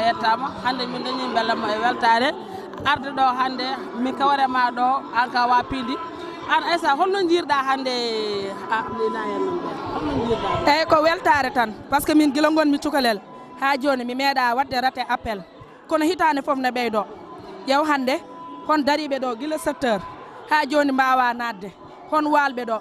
yettama hande min dañi bellam e weltare arde ɗo hande min kawrema ɗo an ka wa Pindi an Aissa holno jiirɗa hande holno jiirɗa eyyi ko weltare tan par ce que min guila gonmi cukalel ha joni mi meeɗa wadde rate appel kono hitande foof ne ɓeydo ƴeew hande hon dariɓe ɗo guila 7 heures ha joni mbawa nadde hon walɓe ɗo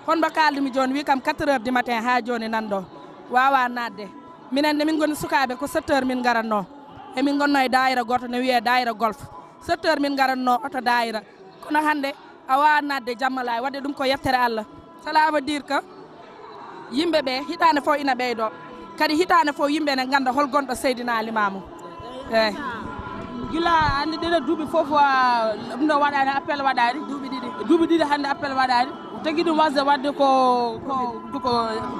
hon mba kaldumi joni wi kam 4 heures du matin ha joni nanɗo wawa nadde minen nde min goni sukaɓe ko 7 heures min garanno emin gonno e dayira goto ne wiye dayira golf 7 heures min garanno oto dayira kono hande a wawa nadde jammala wadde ɗum ko yettere Allah cela veut dire que yimɓeɓe hitande fof ina ɓeydo kadi hitande fof yimɓe ne ganda hol gonɗo Seydina Limamou eyyi gila hande ɗeɗo duuɓi foof ɗum ɗo waɗani appel waɗani duuɓi ɗiɗi hande appel waɗani tagui ɗum wasde wadde ko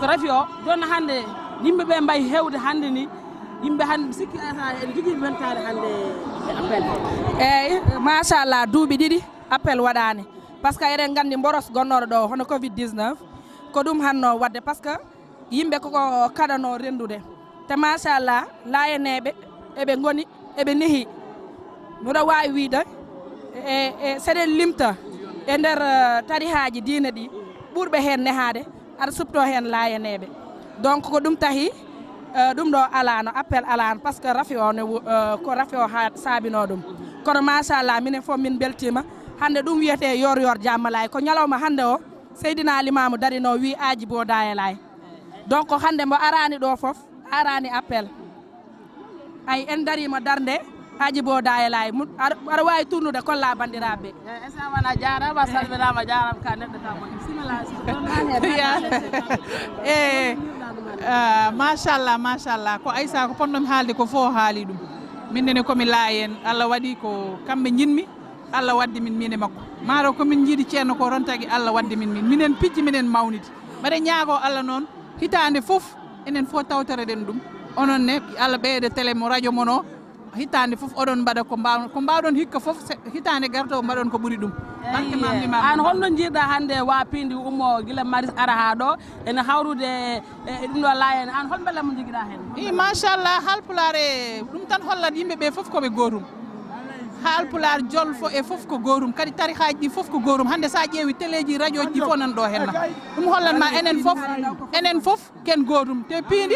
rafi o joni hande yimɓeɓe mbayi hewde hande ni yimɓe hande sikki en jogui weltare hande e appel eyyi machallah duuɓi ɗiɗi appel waɗani par ce que eɗen gandi boros gonnoɗo ɗo hono covid 19 ko ɗum hanno wadde par ce que yimɓe koko kaɗano rendude te machallah layaneɓe eɓe goni eɓe neehi miɗo wawi wiide seɗen limta e nder tarihaji diine ɗi ɓurɓe hen nehade aɗa supto hen layaneɓe donc ko ɗum tahi ɗum ɗo alano appel alano par ce que rafi o ne ko rafi o ha saabino ɗum kono machallah minen foof min beltima hande ɗum wiyete yor yor jammalay ko ñalawma hande o Seydina Limamou darino wi aji bo dayelay donc hande mbo arani ɗo foof arani appel ay en darima darde aji bo dayelay aɗa wawi tournude kolla bandiraɓe Aissa wana jarama salminama jarama ka neɗɗo ka machallah ko Aissa ko ponnomi haalde ko fo haali ɗum minnene komi laayen Allah waɗi ko kamɓe jinmi Allah waddi min e makko maaro komin jiiɗi ceerno ko ron tagui Allah waddi min minen pijji minen mawnidi mbaɗa ñaago Allah noon hitande foof enen fof tawtoreɗen ɗum onon ne Allah ɓeyde télé mo radio mon o hitande foof oɗon mbaɗa ko mbawɗon hikka foof hitande garto mbaɗon ko ɓuuri ɗum an holno jiirɗa hande wa Pindi ummo guila maris ara ha ɗo ene hawrude ɗum ɗo layen an hol beele mo joguiɗa hen i machallah halpulare ɗum tan hollat yimɓeɓe foof koɓe gotum halpular jolfo e foof ko gotum kadi tarihaji ɗi foof ko gotum hande sa ƴeewi téléji radio ji ɗi fof nan ɗo henna ɗum hollanma enen foof ken gotum te Pindi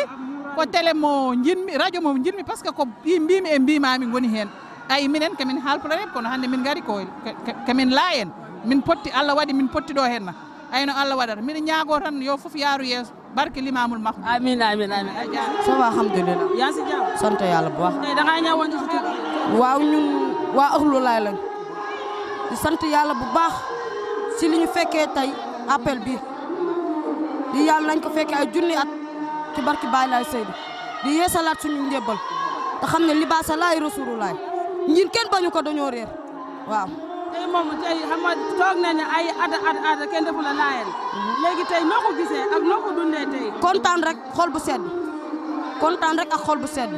ko télé mo jinmi radio mo jinmi par ce que ko mbimi e mbimami goni hen ayi minen kamin halpulare kono hande min gari ko kamin laayen min potti Allah waɗi min potti ɗo henna ayno Allah waɗata mbiɗa ñaago tan yo foof yaaru yeeso barke Limamul Mahmoud amin amin amin ça va alhamdulillah yansi jam sant yàlla bu baax da nga ñëw woon ci waaw ñun waa Ahlou Laye lañ di sant yàlla bu baax si li ñu fekkee tey appel bi di yàlla nañ ko fekkee ay junni at ci barki Baay Laay Seydou di yeesalaat suñu njébbal te xam ne libaasa laay Rasulullah ñin kenn bañu ko dañoo réer waaw tey moom tey xam nga toog nañu ay ada kenn defu la laayeen léegi tey noo ko gisee ak noo ko dundee tey kontaan rek xol bu sedd kontaan rek ak xol bu sedd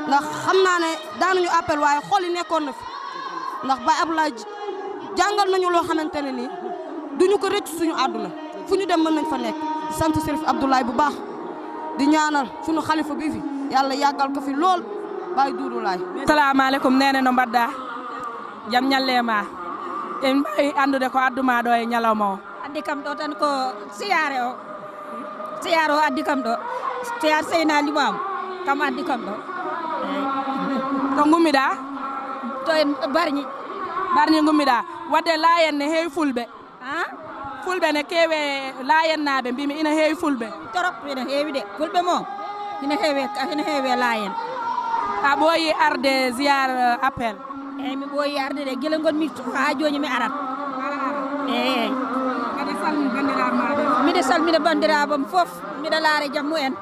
ndax xam naa ne daanuñu appel waaye xol yi nekkoon na fi ndax Baye Abdoulaye jàngal nañu loo xamante ne nii duñu ko rëcc suñu àdduna fu ñu dem mën nañ fa nekk di sant Serif Abdoulaye bu baax di ñaanal suñu xalifa bi fi yàlla yàggal ko fi lool Baye Doudou Laye salaamaaleykum nene no mbaɗɗa jam ñallema en mbawi andude ko adduma ɗo e ñalawma o addi kam ɗo tan ko siyare o addi kam ɗo siyar Seydina Limamou kam addi kam ɗo to gummiɗa to en barñi gummiɗa wadde layen ne heewi fulɓe fulɓe ne keewe layennaɓe mbimi ina heewi fulɓe torop ina heewi de fulɓe mo ina heewe layen a ɓooyi arde ziyar appel eyyi mi ɓooyi arde de guila gonmi ha joni mi arat eyyi miɗa salmina bandiraɓam foof miɗa laare jammu en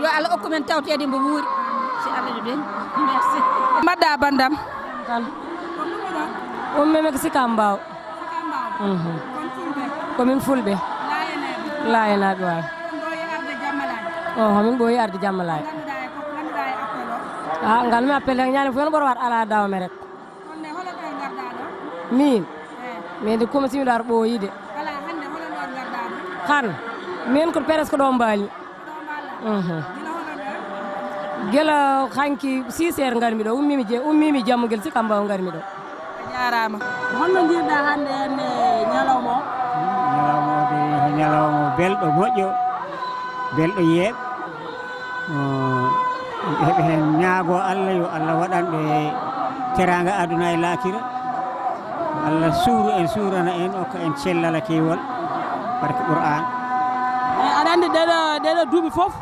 yo Allah hokku men tawtede mbo wuuri si Allah de merci mbaɗɗa bandam tan ummimi ko Sika Mbaw komin fulɓe layenaɓe wawi min ɓooyi arde Jammalay ngalmi appel hen ñande fof yon ɓoto wat ala dawme rek min de comme simiɗo ar ɓooyide han min ko presque ɗo mbaali gela hanki 6 heures ngarmi ɗo ummimi jammugel si kam mbaw ngarmi ɗo jarama holno jiiɗa hannde enne ñalawma o ñalawma belɗo moƴƴo belɗo yeeɓ heɓe hen ñaago Allah yo Allah waɗanɓe teranga aduna e laakira Allah suuru en suurana en okka en cellala keewol barke Qur'an aɗa anndi ɗeɗo duuɓi fof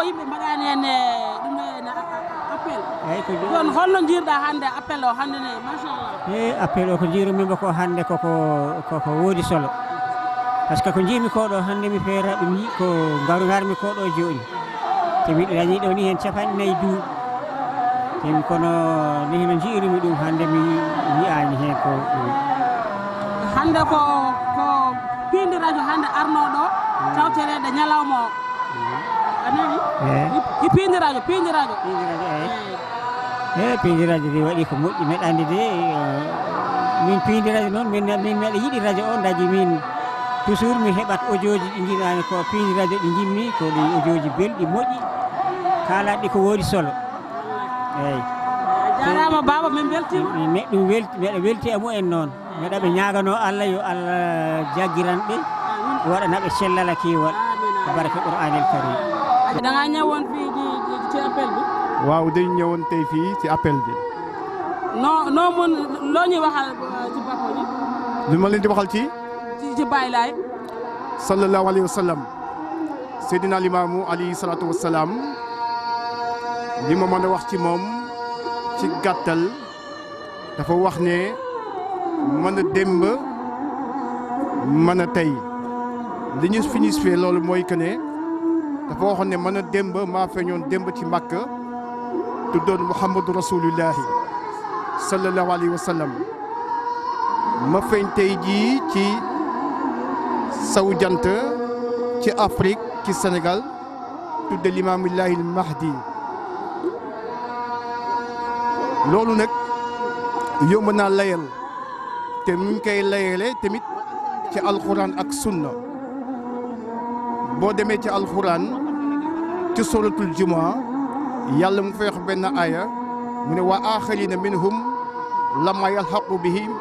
yimɓe mbaɗani hen ɗum ene appel eyyi ko ɗon holno jiirɗa hannde appel o hannde ne machallah appel o ko jiirumima ko hannde koko woodi solo par ce que ko jiimi ko ɗo hannde mi feera ɗum yi ko garmi ko ɗo jooɗi te miɗo dañi ɗo ni hen 4 duuɓi temi kono ni no jiirumi ɗum hannde mi yiyani hen ko ɗum hannde ko piindi radio hannde arnoɗo tawterede ñalawma o anani i piindi radio piindi radio de waɗi ko moƴƴi meɗandi de min piindi radio noon min meɗa yiɗi radio o daji min toujours mi heɓat audio ji ɗi jiɗani ko piindi radio ɗi jimmi ko ɗi audio ji belɗi moƴƴi kalaɗi ko woodi solo eyyi jarama baba min beltima ɗum meɗa welti e mumen noon meɗa ɓe ñagano Allah yo Allah jaggiranɓe waɗanaɓe cellala kiiwal barke Qur'anil Karim da nga ñëwoon fii ci appel bi waaw dañ ñëwoon tey fii ci appel bi noo mun loo ñuy waxal ci papa ji li ma leen di waxal ci Baay Laay sallallahu alayhi wa sallam Seydina Limaamu alayhi salaatu wa salaam li ma mën a wax ci moom ci gàttal dafa wax ne mën a démb mën a tey li ñu signifié loolu mooy que ne dafa waxoon ne mën a démb maa feeñoon démb ci Makka tuddoon Muhammadu Rasulullahi sallallahu alayhi wa sallam ma feeñ tey jii ci saw jant ci Afrique ci Sénégal tudde Limaamullahi al-Mahdi loolu nag yomb naa layal te mu ngi koy layale tamit ci alxuraan ak sunna boo demee ci alxuraan ci suratul jumaa yàlla mu fay wax benn aaya mu ne wa aaxarina minhum lamma yalxaqu bihim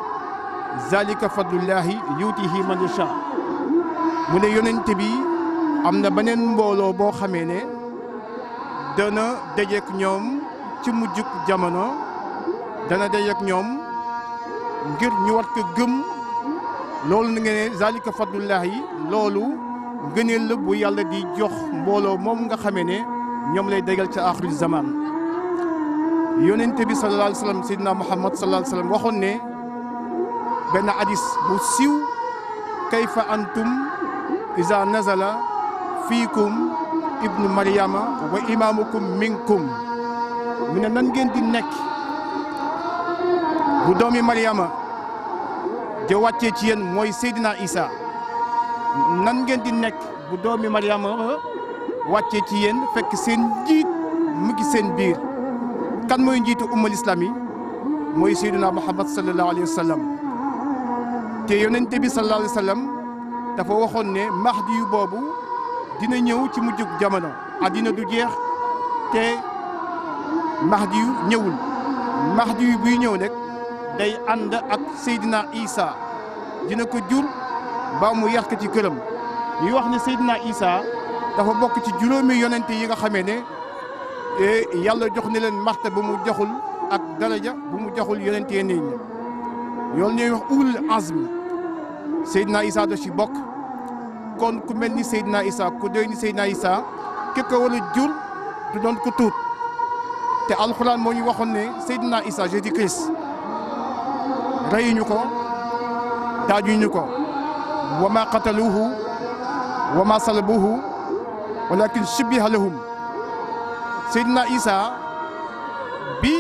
zalika fadlullahi yutihi man yasha mu ne yonent bi am na beneen mbooloo boo xamee ne dana dajeek ñoom ci mujjug jamono dana dajeek ñoom ngir ñu war ko gëm loolu na nga ne zalika fadlullahi loolu ngëneel la bu yàlla di jox mbooloo moom nga xamee ne ñoom lay dégal ca axiru zaman yonent bi sallallahu alayhi wa sallam Seydina Muhammad sallallahu alayhi wa sallam waxoon ne benn hadis bu siiw kayfa antum iza nazala fiikum ibnu Maryama wa imaamukum minkum mu ne nan ngeen di nekk bu doomi Maryama ja wàccee ci yéen mooy Seydina Isa nan ngeen di nekk bu doomi Maryama wàccee ci yéen fekk seen njiit mu ngi seen biir kan mooy njiitu ummal islam yi mooy Seydina Muhammad sallallahu alayhi wa sallam te yonente bi sallallahu alayhi wa sallam dafa waxoon ne mahdi yu boobu dina ñëw ci mujjug jamono addina du jeex te mahdi yu ñëwul mahdi yu buy ñëw nag day ànd ak Seydina Isa dina ko jur ba mu yar ko ci këram ñuy wax ne Seydina Isa dafa bokk ci juróomi yonente yi nga xamee ne yàlla jox ne leen marta bu mu joxul ak daraja bu mu joxul yonente yi nit ñi yoolu ñuy wax ulul azmi Seydina Isa da ci bokk kon ku mel ni Seydina Isa ku doy ni Seydina Isa ki ko war a jur du doon ko tuut te alxuraan moo ñu waxoon ne Seydina Isa Jésus Christ reyuñu ko daajuñu ko wa ma qataluhu wa ma salabuhu walakin shubbiha lahum Seydina Isa bi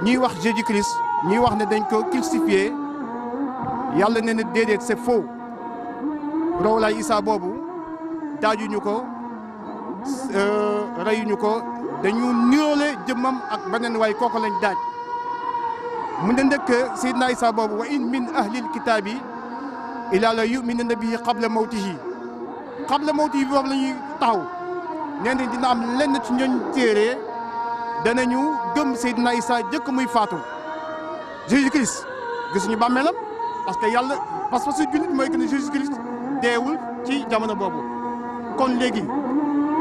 ñuy wax Jésus Christ ñuy wax ne dañ ko crucifié yàlla ne na déedéet c'est faux rawlaay Isa boobu daajuñu ko reyuñu ko dañu niroole jëmmam ak beneen waay kooku lañ daaj mu ne ndëkk Seydina Isa boobu wa in min ahlil kitaabi ila la yuminuna bihi qabla mawtihi bi boobu la ñuy taxaw nee na dina am lenn ci ñooñ téere danañu gëm Seydina Isa jëkk muy faatu Jésus Christ gisuñu bàmmeelam parce que yàlla parce que su jullit mooy que ne Jésus Christ deewul ci jamono boobu kon léegi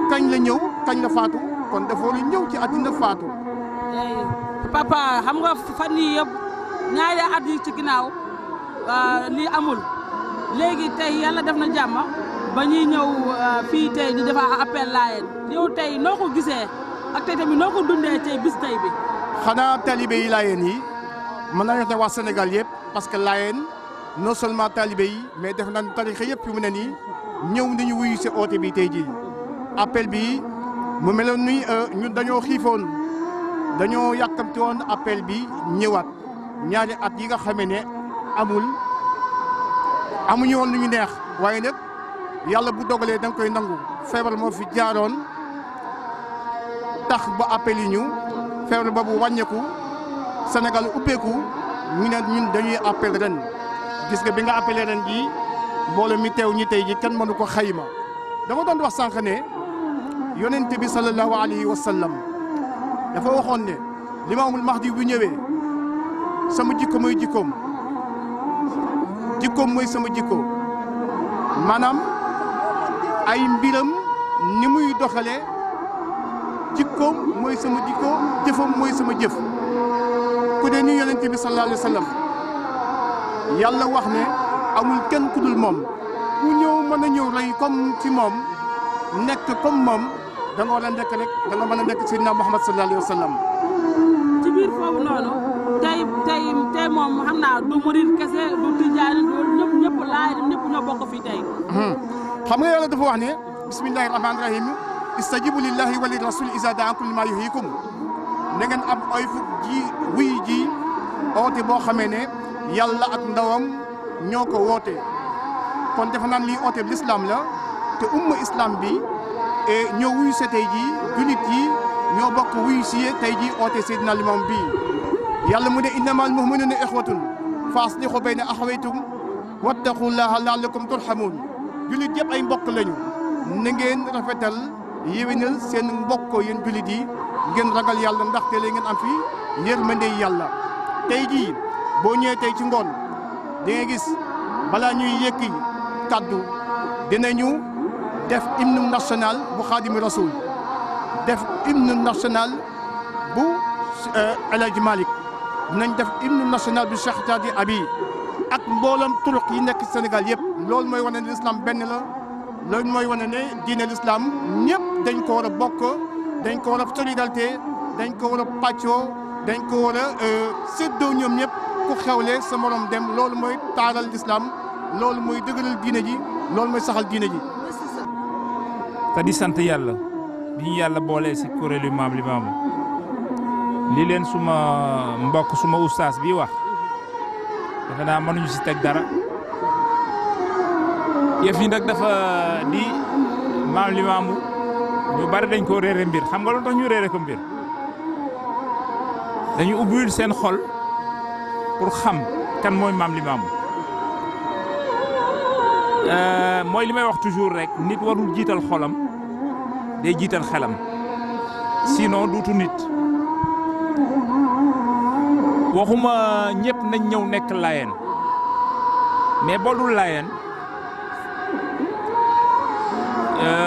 kañ la ñëw kañ la faatu kon dafa war a ñëw ci àddina faatu. papa xam nga fan yii yëpp ñaari at yi ci ginnaaw lii amul léegi tey yàlla def na jàmm ba ñuy ñëw fii tey di defa appel Laayeen yow tey noo ko gisee ak tey tamit noo ko dundee tey bis tey bi. xanaa talibé yi Laayeen yi mën naa wax ne waa Sénégal yëpp parce que Laayeen non seulement talibé yi mais def nañ tarixa yëpp fi mu ne nii ñëw nañu wuyu si oote bi tey jii appel bi mu meloon ni ñun dañoo xiifoon dañoo yàkkamti woon appel bi ñëwaat ñaari at yi nga xamee ne amuñu woon lu ñu neex waaye nag yàlla bu dogalee da nga koy nangu feebar moo fi jaaroon tax ba appel yi ñu feebar boobu wàññeeku Sénégal ubbeeku ñu ne ñun dañuy appel ren gis nga bi nga appelé ren jii mbooloo mi teew ñi tey ji kenn mënu ko xayma dama doon wax sànq ne yonent bi sallallahu alayhi wa sallam dafa waxoon ne Limaamul Mahdi bu ñëwee sama jikko mooy jikkoom mooy sama jikko maanaam ay mbiram ni muy doxalee jikkoom mooy sama jikko jëfam mooy sama jëf ku dee ni yonent bi sallallahu alayhi wa sallam yàlla wax ne amul kenn ku dul moom ku ñëw mën a ñëw rey comme ci moom nekk comme moom da nga war a nekk rek da nga mën a nekk Seydina Muhammad sallallahu alayhi wa sallam. ci biir foofu noonu tey moom xam naa du murid kese du tijaan du ñëpp laay ñëpp ñoo bokk fii tey. xam nga yàlla dafa wax ne bismillahi rahmaani rahim istajibu lillahi wa li rasul iza daakum lima yuhyikum na ngeen am ay fu wuy ji oote boo xamee ne yàlla ak ndawam ñoo ko woote kon defe naan lii oote bi l'islam la te umma islam bi ñoo wuyu se tey jii jullit yi ñoo bokk wuyu si tey jii oote Seydina Limam bii yàlla mu ne innamal mu'minuna ixwatun fa aslihu bayna axawaykum wattaqullaha la'allakum turhamun jullit yëpp ay mbokk lañu na ngeen rafetal yéwénal seen mbokk yéen jullit yi ngeen ragal yàlla ndaxte la ngeen am fi yërmande yàlla tey jii boo ñëwee tey ci ngoon di nga gis balaa ñuy yëkki kaddu dinañu def hymne national bu Xaadimu Rasuul def hymne national bu El Hadj Malick dinañ def hymne national bu Cheikh Tidiane Abi ak mboolam turuq yi nekk Sénégal yëpp loolu mooy wane ne l'islam benn la loolu mooy wane ne diine l'islam ñëpp dañ ko war a bokk dañ ko war a solidarité dañ ko war a pàccoo dañ ko war a séddoo ñoom ñëpp ku xewle sa morom dem loolu mooy taaral l'islam loolu mooy dëgëral diine ji loolu mooy saxal diine ji. te di sant yàlla bi ñu yàlla boolee si kuréelu Maam Limaamu li leen suma mbokk suma ustaas bi wax defe naa mënuñu si teg dara yëf yi nag dafa di Maam Limaamu ñu bari dañ ko réere mbir xam nga lu tax ñu réere ko mbir dañu ubbiwul seen xol pour xam kan mooy Maam Limaamu mooy li may wax toujours rek nit warul jiital xolam day jiital xelam sinon duutu nit waxuma ñëpp nañ ñëw nekk Laayeen mais boo dul Laayeen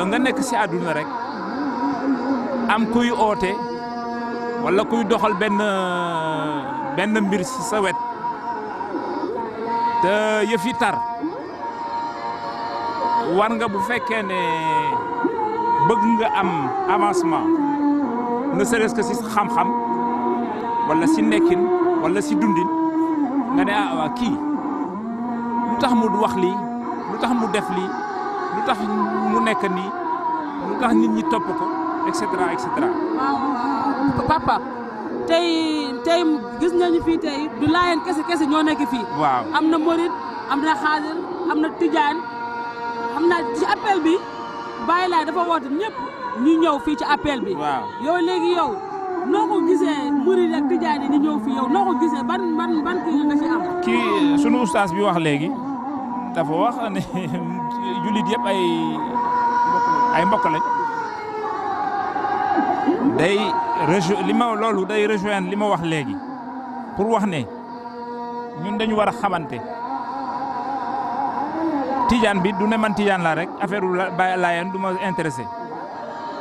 nga nekk ci àdduna rek am kuy oote walla kuy doxal benn mbir ci sa wet te yëf yi tar war nga bu fekkee ne bëgg nga am avancement ne serait-ce que ci xam-xam walla ci nekkin walla ci dundin nga ne waa kii lu tax mu wax lii lu tax mu def lii lu tax mu nekk nii lu tax nit ñi topp ko et cetera et cetera. waaw papa tey gis nañu fii tey du Laayeen kese ñoo nekk fii. waaw am na Mouride am na Xaadir am na Tijaan xam naa ci appel bi Baye Laye dafa woote ñëpp ñu ñëw fii ci appel bi. waaw yow léegi yow noo ko gisee Mouride ak Tijaan yi di ñëw fii yow noo ko gisee ban kii nga ci am. kii sunu ustaas bi wax léegi dafa wax ne jullit yëpp ay mbokk lañ day loolu day rejoindre li ma wax léegi pour wax ne ñun dañu war a xamante tijaan bi du ne man tijaan laa rek affaire Baye Laayeen du ma intéressé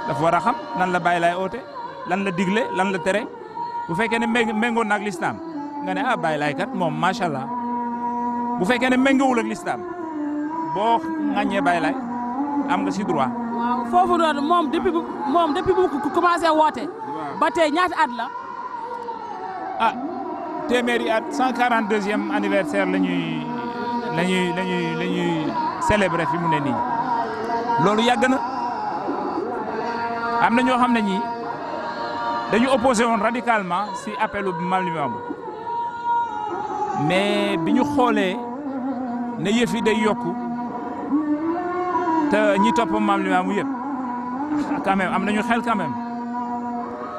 dafa war a xam lan la Baye Laay oote lan la digle lan la tere bu fekkee ne méngoo na ak lislaam nga ne Baye Laay kat moom macha allah bu fekkee ne méngoowul ak lislaam boo ŋàññee Baye Laay am nga si droit. waaw foofu noonu moom depuis bu commencé woote. ba tey ñaata at la. téeméeri at 142e anniversaire la ñuy célébrer fi mu ne nii loolu yàgg na am na ñoo xam ne ñii dañu opposé woon radicalement si appelu Mame Limamou mais bi ñu xoolee ne yëf yi day yokku te ñi topp Mame Limamou yëpp quand même am nañu xel quand même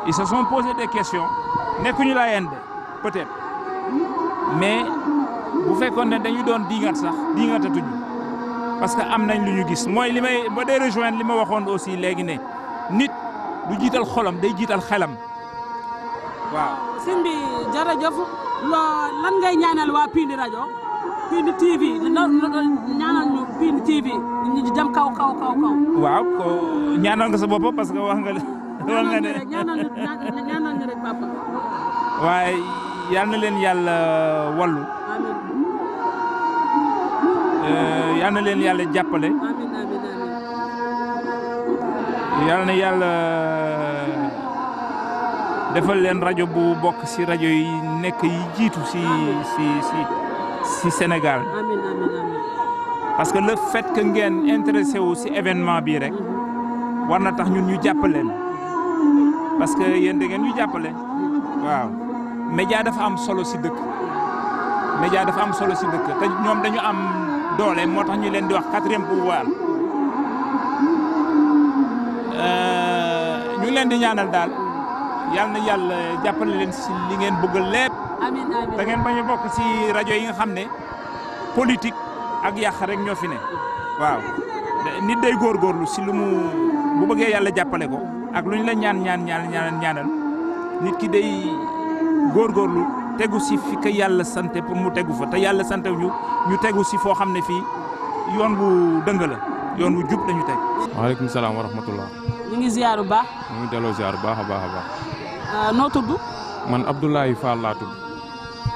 ils se sont posé des questions nekkuñu Laayeen de peut-être mais bu fekkoon ne dañu doon diingat sax diingatatuñu parce que am nañ lu ñu gis mooy li may ba day rejoindre li ma waxoon aussi léegi ne nit du jiital xolam day jiital xelam waaw. sëñ bi jërëjëf lan ngay ñaanal waa Pindi rajo Pindi TV ñaanal ñu Pindi TV ñu dem kaw. waaw ko ñaanal nga sa bopp parce que wax nga ne ñaanal ñu rek papa. waaye yal na leen yàlla wallu. yal na leen yàlla jàppale. yal na yàlla defal leen rajo bu bokk ci rajo yi nekk yi jiitu ci Sénégal. parce que le fait que ngeen intéressé wu ci événement bii rek war na tax ñun ñu jàppale leen parce que yéen da ngeen ñu jàppale waaw. média dafa am solo ci dëkk te ñoom dañu am doole moo tax ñu leen di wax 4e pouvoir ñu leen di ñaanal daal yal na yàlla jàppale leen ci li ngeen bëgg lépp da ngeen bañ a bokk ci rajo yi nga xam ne politique ak yàq rek ñoo fi ne waaw nit day góorgóorlu ci lu mu bu bëggee yàlla jàppale ko ak lu ñu la ñaanal nit ki day góorgóorlu tegu si fi ka yàlla sante pour mu tegu fa te yàlla sante ñu tegu si foo xam ne fii yoon bu dëng la yoon bu jub lañu teg. waaleykum salaam wa rahmatullah. ñu ngi ziar bu baax. ñu ngi delloo ziar bu baax a baax a baax. noo tudd. man Abdoulaye Fall laa tudd.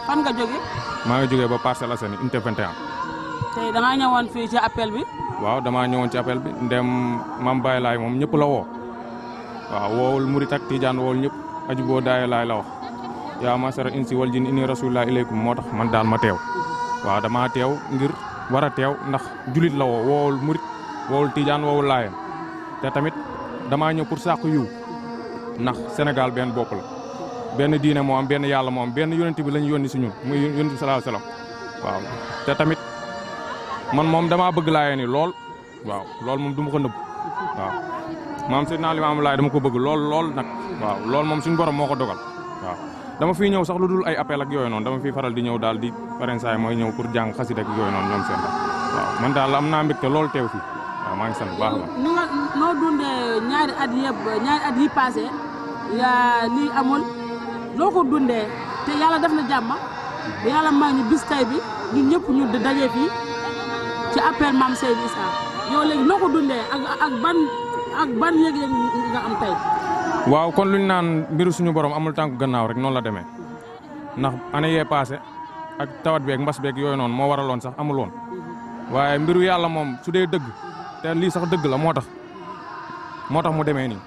fan nga jóge. maa ngi jógee ba Parcelles Assainies unité 21. tey da ngaa ñëwoon fii ci appel bi. waaw damaa ñëwoon ci appel bi ndem Mame Baye Laay moom ñëpp la woo. waaw woowul murit ak tijaan woowul ñëpp aju boo daay laay la wax. yaa masara insi wal jin inni rasulullah ilaykum moo tax man daal ma teew waaw dama teew ngir war a teew ndax julit la woo woowul murit woowul tijaan woowul laayeen te tamit damaa ñëw pour sàkku yiw ndax Sénégal benn bopp la benn diine moo am benn yàlla moo am benn yonent bi lañu yónni si ñun muy yonent bi sallallahu alayhi wasallam waaw te tamit man moom damaa bëgg laayeen yi lool waaw loolu moom du ma ko nëbb waaw maam Seydina Limaamu Laay dama ko bëgg lool nag waaw loolu moom suñu borom moo ko dogal waaw dama fiy ñëw sax lu dul ay appel ak yooyu noonu dama fiy faral di ñëw daal di parensaay mooy ñëw pour jàng xasida ak yooyu noonu ñoom seen waaw man daal am naa mbégte loolu teew fi waaw maa ngi sant bu baax la. noo dundee ñaari at yi passé yaa lii amul loo ko dundee te yàlla def na jàmm yàlla may ñu bis tay bi ñun ñëpp ñu daje fii ci appel Mame Seydou Issa yow léegi noo ko dundee ak ban yëg-yëg nga am tey. waaw kon lu ñu naan mbiru suñu borom amul tànku gannaaw rek noonu la demee ndax année yee passé ak tawat beeg mbas beeg yooyu noonu moo waraloon sax amul woon waaye mbiru yàlla moom su dee dëgg te lii sax dëgg la moo tax mu demee nii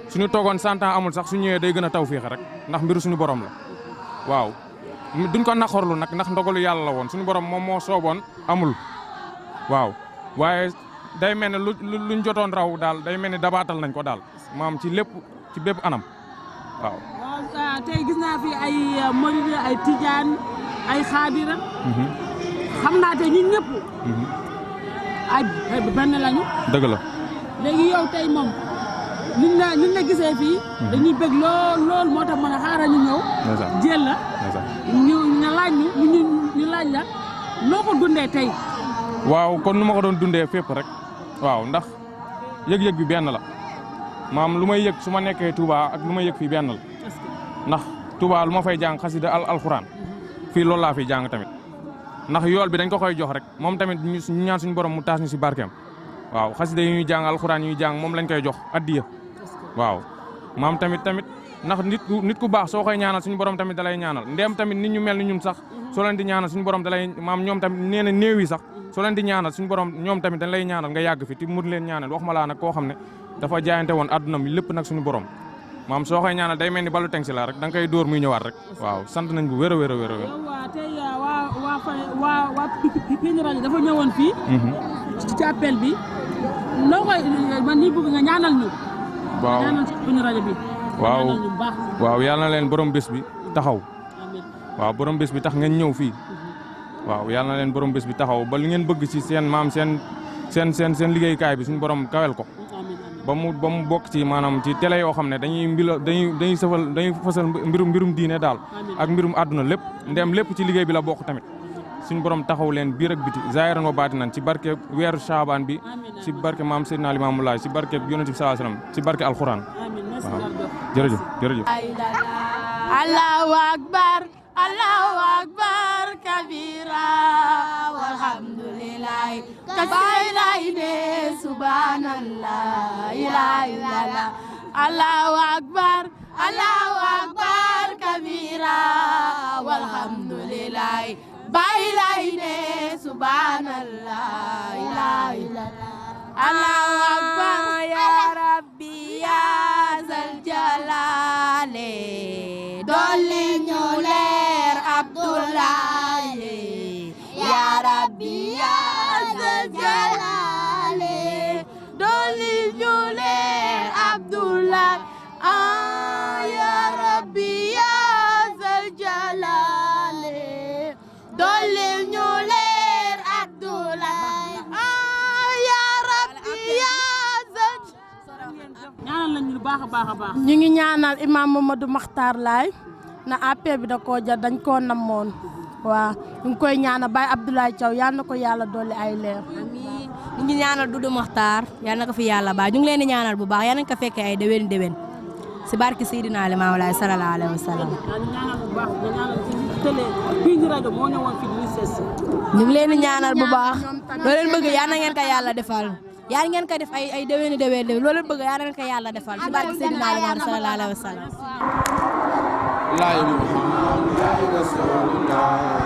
suñu toogoon 100 ans amul sax su ñëwee day gën a taw fiixe rek ndax mbiru suñu borom la waaw duñ ko naqarlu nag ndax ndogalu yàlla la woon suñu borom moom moo sooboon amul waaw waaye day mel ne luñ jotoon raw daal day mel ni dabaatal nañ ko daal maam ci lépp ci bépp anam waaw. waaw tey gis naa fi ay murid ay tijaan ay xaadira. xam naa te ñun ñëpp. ay benn lañu. dëgg la. léegi yow tey moom ñun la gisee fii. dañuy bëgg lool moo tax ma ne xaaral ñu ñëw. jël la. ñu laaj la noo ko dundee tey. waaw kon nu ma ko doon dundee fépp rek. waaw ndax yëg-yëg bi benn la maam lu may yëg su ma nekkee Touba ak lu may yëg fii benn la ndax Touba lu ma fay jàng xasida alxuraan fii loolu laa fiy jàng tamit ndax yool bi dañ ko koy jox rek moom tamit ñu ñaan suñu borom mu taas ñu si barkeem waaw xasida yi ñuy jàng alxuraan yi ñuy jàng moom lañ koy jox addiya waaw maam tamit ndax nit ku baax soo koy ñaanal suñu borom tamit dalay ñaanal ndéem tamit nit ñu mel ni ñun sax soo leen di ñaanal suñu borom dalay maam ñoom tamit nee na néew yi sax soo leen di ñaanal suñu borom ñoom tamit dañ lay ñaanal nga yàgg fi te mun leen ñaanal wax ma laa nag koo xam ne dafa jaayante woon adduna mi lépp nag suñu borom maam soo koy ñaanal day mel ni balu teng si la rek da nga koy dóor muy ñëwaat rek waaw sant nañ bu wér a wér a wér a wér. waaw tey waa Pine rajo dafa ñëwoon fii. ci appel bi noo koy man nii bëgg nga ñaanal ñu. waaw ñaanal ci Pine rajo bi. waaw yàlla na leen borom bés bi taxaw. waaw borom bés bi tax ngeen ñëw fii. waaw yàlla na leen borom bés bi taxaw ba li ngeen bëgg ci seen maam seen liggéeykaay bi suñu borom kawel ko. ba mu bokk ci maanaam ci télé yoo xam ne dañuy fësal mbirum diine daal ak mbirum àdduna lépp ndem lépp ci liggéey bi la bokk tamit suñu borom taxaw leen biir ak biti zaahiran wa baatinan ci barke weeru Shaabaan bi ci barke maam Seydina Limaamu Laay ci barke Yonent bi sallallahu alayhi wasallam ci barke alxuraan waaw jërëjëf Allahu akbar kabira walhamdulillah kasirayne subhanallah ila illallah Allahu akbar kabira walhamdulillah bailayne subhanallah ila illallah Allahu akbar ya rabbi ya zal jalali dolli ñu leer Abdoulaye ya rabbi ya zal jalali dolli ñu leer Abdoulaye ya rabbi ya zal jalali dolli ñu leer Abdoulaye ya rabbi ya zal ñaanal lañu lu baax a baax. ñu ngi ñaanal imam Mamadou Makhtar Laye na appel bi da koo jar dañ koo namoon waaw ñu ngi koy ñaanal Baye Abdoulaye Thiaw yal na ko yàlla dolli ay leer. amiin ñu ngi ñaanal Doudou Makhtar yal na ko fi yàlla baax ñu ngi leen di ñaanal bu baax yal nañu ko fekkee ay déwén si barke Seydina Limaamu Laay sallallahu alayhi wa sallam. ñaanal bu baax nga ñaanal ci télé Pine rajo moo ñëwoon fi di sees. ñu ngi leen di ñaanal bu baax loo leen bëgg yal na ngeen ko yàlla defal yal ngeen ko def ay déwén loo leen bëgg yal na ngeen ko yàlla defal si barke Seydina Limaamu sallallahu alayhi wa sallam. La Muhammad ya Rasulullah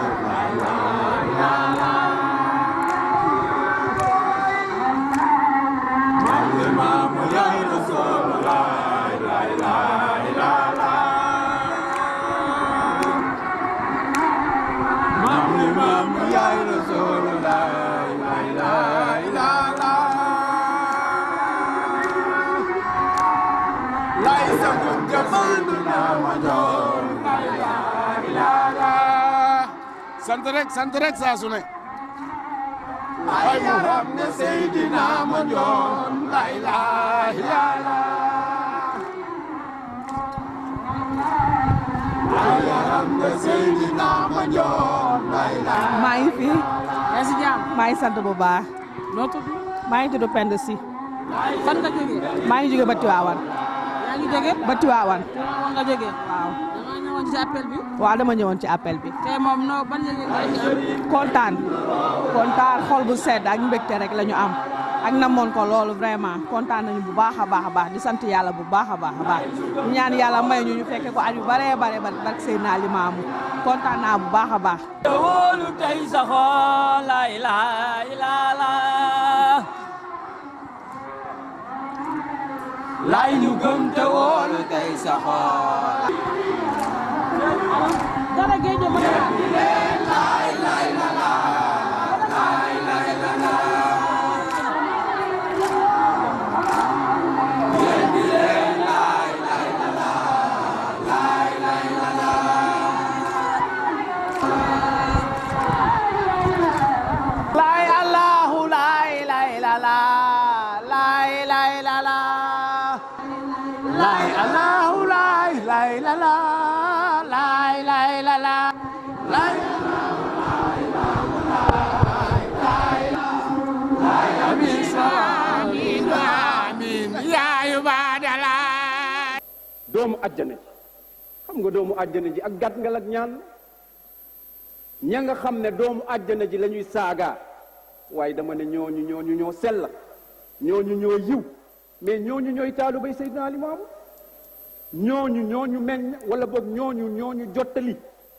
sant rek saa su ne ay Muhammad Seydina Mandione la ilaha illallah ay Muhammad Seydina Mandione la ilaha maa ngi fi yaa si jàmm maa ngi sant bu baax noo tudd maa ngi tudd Penda Si fan nga jógee maa ngi jóge ba Tiwaawan yaa ngi jóge ba Tiwaawan nga jóge waaw ci appel bi waaw dama ñëwoon ci appel bi te moom no ban kontaan xol bu sedd ak mbégte rek la ñu am ak namoon ko loolu vraiment kontaan nañu bu baax a baax di sant yàlla bu baax a baax ñu ñaan yàlla may ñu fekke ko at yu bare barke Seydina Limaamu kontaan naa bu baax a baax wóolu tey saxoo la ilaha illallah lay ñu gëm te wóolu tey saxoo dara géej ma amin ya ibadallah doomu àjjana ji xam nga doomu àjjana ji ak gàtt nga ak ñaan ña nga xam ne doomu àjjana ji la ñuy saaga waaye dama ne ñooñu ñoo sell ñooñu ñoo yiw mais ñooñu ñooy taalibay Seydina Limaamu ñooñu meññ wala boog ñooñu jottali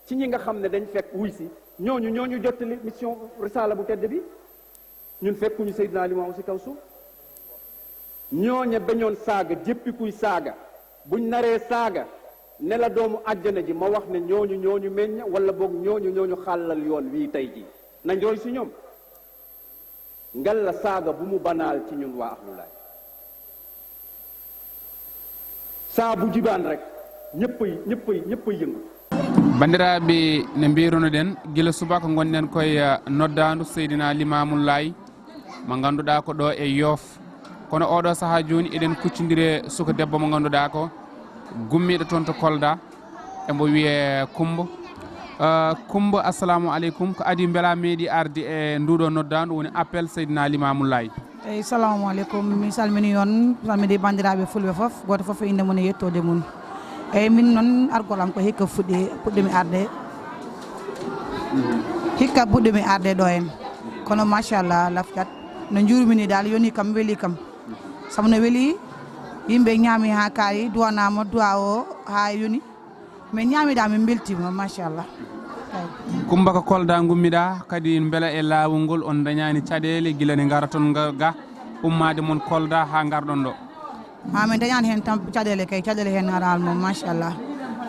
ci ñi nga xam ne dañ fekk wuy si ñooñu jottali mission risala bu tedd bi ñun fekkuñu Seydina Limaamu si kaw suuf ñooña bañoon saaga jéppi kuy saaga buñ naree saaga ne la doomu àjjana ji ma wax ne ñooñu meññ wala boog ñooñu xàllal yoon wii tey ji nañ roy si ñoom ngal la saaga bu mu banaal ci ñun waa ahlulaay saa bu jibaan rek ñëppay yëngu. bandiraɓe ne mbirunoɗen gila subaka gonɗen koye noddandu Seydina Limamullahi mo ganduɗa ko ɗo e Yoff kono oɗo saaha joni eɗen kuccodire suka debbo mo ganduɗa ko gummiɗo toon to Kolda embo wiye Coumba assalamu aleykum ko adi beela meeɗi arde e nduɗo noddandu woni appel Seydina Limamullahi. eyyi salamu aleykum mi salmini on salmini bandiraɓe fulɓe foof goto foof inde mum e yettode mum eyyi min noon argol am ko hikka puɗɗimi arde ɗo en kono machallah lafcat no jurmini dal yoni kam weeli kam saabu no weeli yimɓe ñaami ha kaari duwanama duwa o ha yoni min ñaamiɗa min beltima machallah. Coumba ko Kolda gummiɗa kadi beela e laawol ngol on dañani caɗele guila ne gara toon ga ummade moon Kolda ha garɗon ɗo. min dañani hen tan caɗele kay caɗele hen haral moom machallah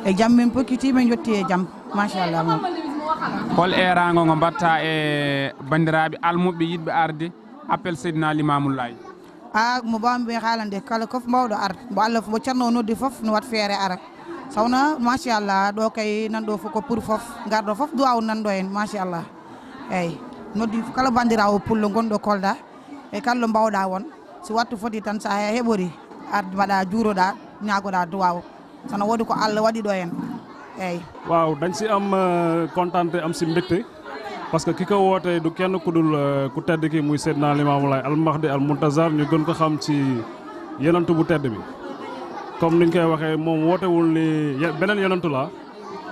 e jaam min pokkiti min jotti e jaam machallah moom. hol erago ngo mbatta e bandiraɓe almuɓe yiɗɓe arde appel Seydina Limamullahi. mo bawmi haalande kala foof mbawɗo ar mo Allah mo ceerno noddi foof no wat feere ara sawna machallah ɗo kay nanɗo fof ko pour foof garɗo foof duwaw nanɗo hen machallah eyyi noddi kala bandirawo pullo gonɗo Kolda e kala mbawɗa won si wattu foti tan sa heɓori arde mbaɗa juuroɗa ñagoɗa duwaw sono woodi ko Allah waɗi ɗo hen eyyi. waaw dañ si am contenté am si mbégte parce que ki ko woote du kenn ku dul ku tedd ki muy Seydina Limamoulaye Al Mahdi Al Muntazar ñu gën ko xam ci yenantu bu tedd bi comme niñ koy waxee moom wootewul ni beneen yenantu la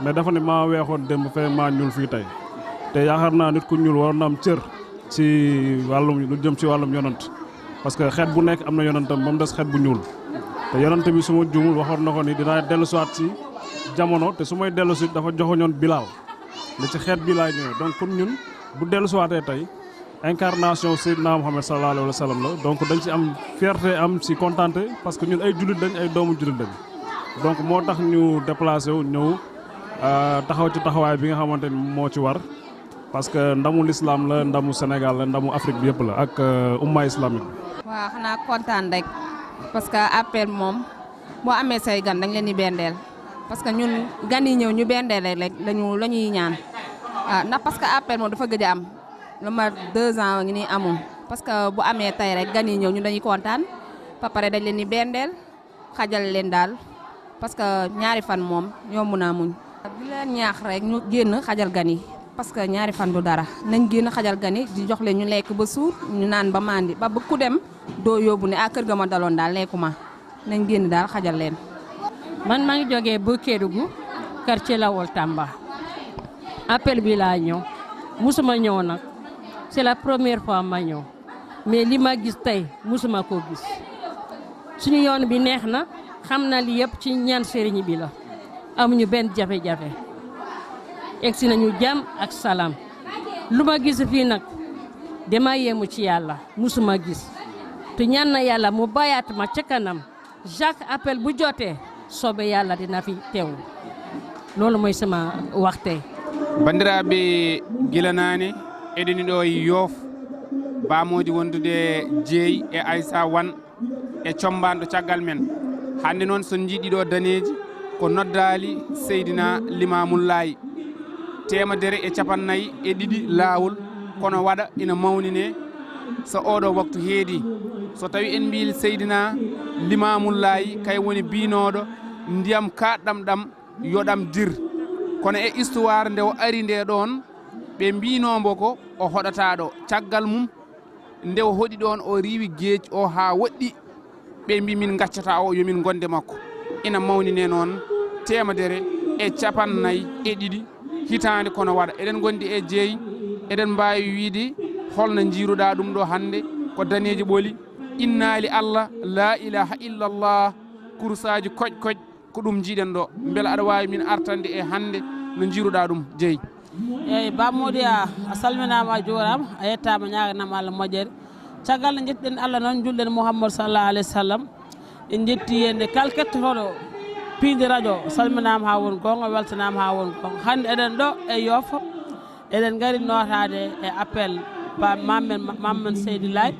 mais dafa ne maa weexoon démb fee maa ñuul fii tey te yaakaar naa nit ku ñuul war na am cër ci wàllum lu jëm ci wàllum yonant parce que xeet bu nekk am na yonantam ba mu des xeet bu ñuul te yonant bi su ma juumul waxoon na ko ni dinaa dellu siwaat ci jamono te su may dellu si dafa joxoñoon Bilaal ne ci xeet bi laay ñëwee donc pour ñun bu dellu siwaatee tey incarnation Seydina Muhammad sallallahu alayhi wa sallam la donc dañ ci am fierté am ci contenté parce que ñun ay jullit dañ ay doomu jullit dañ donc moo tax ñu déplacé wu ñëw taxaw ci taxawaay bi nga xamante ni moo ci war parce que ndamu l'islam la ndamu Sénégal la ndamu Afrique bi yëpp la ak umma islamique. waaw xanaa kontaan rek parce que appel moom boo amee say gan dañ leen di bendeel parce que ñun gan yi ñëw ñu bendeel rek la ñuy ñaan ndax parce que appel moom dafa gëj a am. lu ma 2 ans ngi nii amul parce que bu amee tey rek gan yi ñëw ñu dañuy kontaan ba pare dañ leen di bendeel xajal leen daal parce que ñaari fan moom yomb naa muñ. di leen ñaax rek ñu génn xajal gan yi parce que ñaari fan du dara nañ génn xajal gan yi di jox leen ñu lekk ba suur ñu naan ba mandi ba ku dem doo yóbbu ne kër ga ma daloon daal lekkuma nañ génn daal xajal leen. man maa ngi jógee ba Kédougou quartier Lawol Tamba appel bi laa ñëw musuma ñëw nag. c'est la première fois ma ñëw mais li ma gis tey musuma koo gis suñu yoon bi neex na xam na li yëpp ci ñaan sëriñ bi la amuñu benn jafe-jafe egsi nañu jàmm ak salaam lu ma gis fii nag dama yéemu ci yàlla musuma gis te ñaan na yàlla mu bayaat ma ca kanam chaque appel bu jotee sobe yàlla dina fi teew loolu mooy sama wax tey. bandiraɓe gila naane eɗeni ɗo Yoff bamoji wondude Jeey e Aissa Wane e combanɗo caggal men hande noon son jiiɗi ɗo daneji ko noddali Seydina Limamullahi 150 lawol kono waɗa ina mawnine so oɗo waktu heedi so tawi en mbi Seydina Limamullahi kay woni binoɗo ndiyam kaɗɗam ɗam yoɗam dir kono e histoire nde o ari nde ɗon ɓe mbinombo ko o hoɗata ɗo caggal mum nde o hoɗi ɗon o riwi gueji o ha woɗɗi ɓe mbi min gaccata o yomin gonde makko ina mawnine noon 142 hitande kono waɗa eɗen gondi e jeeyi eɗen mbawi wiide holno jiiruɗa ɗum ɗo hande ko daneji ɓooli innali Allah la ilaha illallah kursaji koƴ ko ɗum jiiɗen ɗo beela aɗa wawi min artande e hande no jiiruɗa ɗum jeeyi. eyyi Bamodi a salminama a jurama a yettama ñaganama Allah moƴƴere caggal nde jettiɗen Allah noon julɗen Mouhamadou sallallahu alayhi wa sallam en jetti yende kala kettotoɗo piide radio salminama ha woni gonga weltanama ha woni gonga hande eɗen ɗo e Yoff eɗen gari notade e appel Mamen Seydi Laye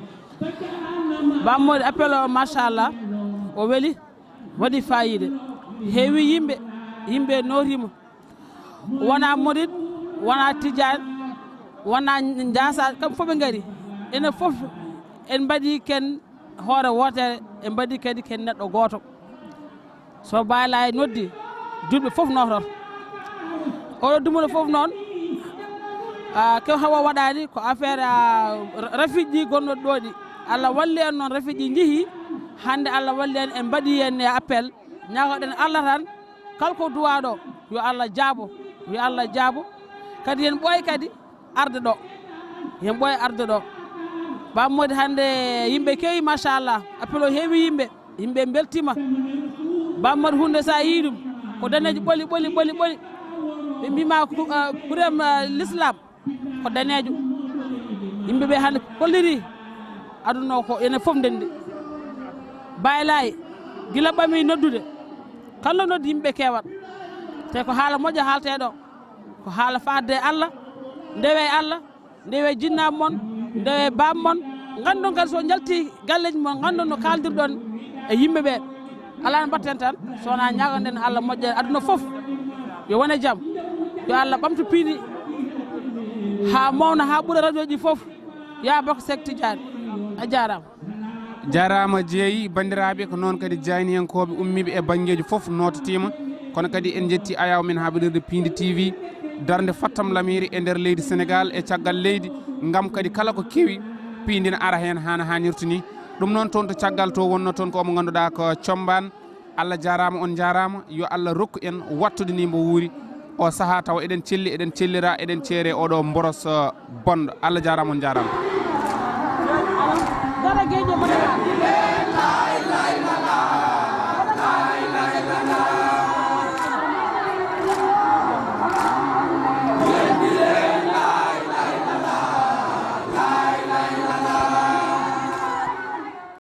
Bamodi appel o machallah o weeli waɗi fayida heewi yimɓe notima wona murid wona tijane wona jasa kamɓe fof ɓe gaari enen fof en mbaɗi ken hoore wotere en mbaɗi kadi ken neɗɗo goto so Baye Laye noddi julɓe fof nototo oɗo dumuno fof noon ko hawa waɗani ko affaire rafiiji ɗi gonnoɗi ɗo ɗi Allah walli en noon rafiiji jeehi hande Allah walli en en mbaɗi en appel ñagoɗen Allah tan kala ko duwaɗo yo Allah jaabo kadi yen ɓooy kadi arde ɗo yen ɓooy arde ɗo Bamodi hande yimɓe kewi machallah appel o heewi yimɓe beltima Bamodi hunde sa yi ɗum ko daneji ɓoli ɓe mbima kurem l'islam ko danejo yimɓeɓe hande kolliri aduna ko ene fof ndendi Baye Laye gila ɓami noddude kala noddi yimɓe kewat te ko haala moƴƴo haalte ɗo ko haala fadde Allah ndewe jinnaɓe mon ndewe bam mon gandon kadi so jalti galleji mon gandon no kaldirɗon e yimɓeɓe ala no mbatten tan sowona ñagonden Allah moƴƴere aduna fof yo wone jaam yo Allah ɓamto piini ha mawna ha ɓuura radio ji fof ya bako Seck Tidiane a jarama jeeyi bandiraɓe ko noon kadi jayniyankoɓe ummiɓe e banggueji foof notatima kono kadi en jetti ayaw men haɓirde Pindi TV darde Fattam Lamiri e nder leydi Sénégal e caggal leydi gam kadi kala ko kewi Pindi ne ara hen hana hannirta ni ɗum noon toon to caggal to wonno toon ko omo ganduɗa ko Combane Allah jarama on jarama yo Allah rokku en wattude ni mbo wuuri o saaha taw eɗen celli eɗen cellira eɗen ceere oɗo boros bonɗo Allah jarama on jarama